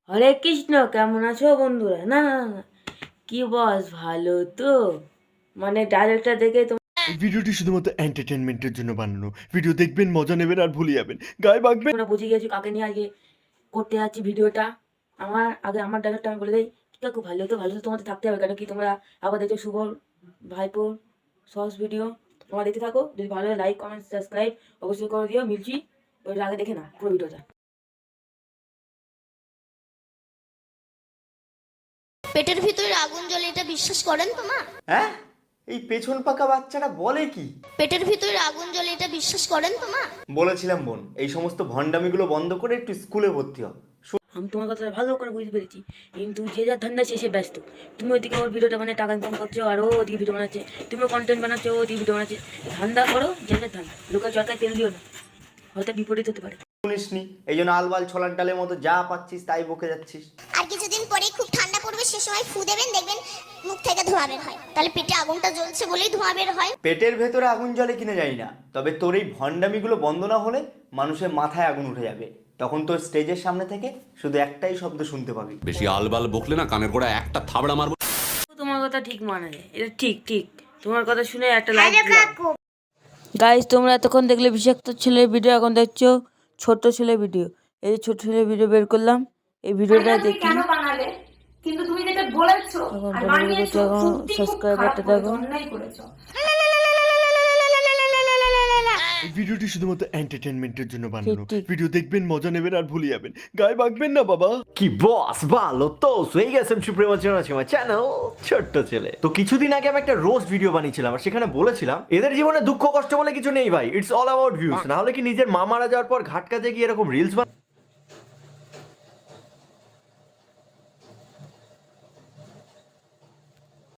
হরে কৃষ্ণ, কেমন আছো বন্ধুরা? না না না, কি বস, ভালো তো? মানে ডাইরেক্টর দেখে এই ভিডিওটি শুধুমাত্র এন্টারটেনমেন্টের জন্য বানানো। ভিডিও দেখবেন, মজা নেবেন আর ভুলে যাবেন, গায়ে বাঁকবেন। তোমরা বুঝে গেছো কাকে নিয়ে আজকে করতে যাচ্ছি ভিডিওটা। আমার ডাইরেক্টর আমি বলে দিই, কাকু ভালো তো তোমাদের থাকতে হবে, কেন কি তোমরা আবার দেখছো শুভর ভাইপোর শর্টস ভিডিও, তোমরা দেখতে থাকো। যদি ভালো লাগে লাইক কমেন্ট সাবস্ক্রাইব অবশ্যই করে দিও। মিলছি ওই আগে দেখে না পুরো ভিডিওটা। পেটের ভিতরে আগুন জ্বলে, এটা বিশ্বাস করেন তো মা? হ্যাঁ, এই পেছন পাকা বাচ্চাটা বলে কি? পেটের ভিতরে আগুন জ্বলে, এটা বিশ্বাস করেন তো মা? বলেছিলাম বোন, এই সমস্ত ভণ্ডামিগুলো বন্ধ করে একটু স্কুলে ভর্তি হ। আমি তোমার কথা ভালো করে বুঝতে পেরেছি, কিন্তু যে যার ধান্দা সে ব্যস্ত। তুমি ওইদিকে ওর ভিডিওটা মানে টাকা ইনকাম করছো, আর ও ওদিকে ভিডিও বানাচ্ছে। তুমিও কন্টেন্ট বানাচ্ছো, ও ওদিকে ভিডিও বানাচ্ছে। ধান্দা করো, যে যার ধান্দা। লোকের চরকায় তেল দিও না, হয়তো বিপরীত হতে পারে। শুনিসনি, এই জন্য আলবাল ছোলার ডালের মতো যা পাচ্ছিস তাই বকে যাচ্ছিস। আর কিছুদিন পরে খুব ঠান্ডা পড়বে, সে সময় ফু দেবেন, দেখবেন মুখ থেকে ধোঁয়া বের হয়। তাহলে পেটে আগুনটা জ্বলছে বলেই ধোঁয়া বের হয়। পেটের ভেতরে আগুন জ্বলে কিনা জানি না, তবে তোর এই ভণ্ডামিগুলো বন্ধ না হলে মানুষের মাথায় আগুন উঠে যাবে। তখন তোর স্টেজের সামনে থেকে শুধু একটাই শব্দ শুনতে পাবি। বেশি আলবাল বকলে না কানের গোড়া একটা থাবড়া মারবো। তোমার কথা ঠিক মানা যায়, এটা ঠিক ঠিক। তোমার কথা শুনে একটা লাইক দিলাম। গাইস, তোমরা এতক্ষণ দেখলে বিষাক্ত ছেলের ভিডিও, এখন দেখছো ছোট ছেলের ভিডিও। এই যে ছোট ছেলের ভিডিও বের করলাম, এই ভিডিওটা দেখি। কেন বানালে? কিন্তু তুমি যেটা বলেছো এখন আর তোমরা বানিয়েছো, দেখো, সত্যি খুব সাবস্ক্রাইবারটা খারাপ করেছো, দেখো। অন্যায় করেছো। এই ভিডিওটি শুধুমাত্র এন্টারটেনমেন্টের জন্য বানানো। ঠিক। ভিডিও দেখবেন, মজা নেবেন আর ভুলে যাবেন, গায়ে বাঁকবেন না বাবা। কি বস, ভালো তো হয়ে গেছেন সুপ্রিম চ্যানেল ছোট্ট ছেলে। তো কিছুদিন আগে আমি একটা রোস্ট ভিডিও বানিয়েছিলাম, আর সেখানে বলেছিলাম এদের জীবনে দুঃখ কষ্ট বলে কিছু নেই ভাই, ইটস অল অ্যাবাউট ভিউজ। না হলে কি নিজের মা মারা যাওয়ার পর ঘাট কাজে গিয়ে এরকম রিলস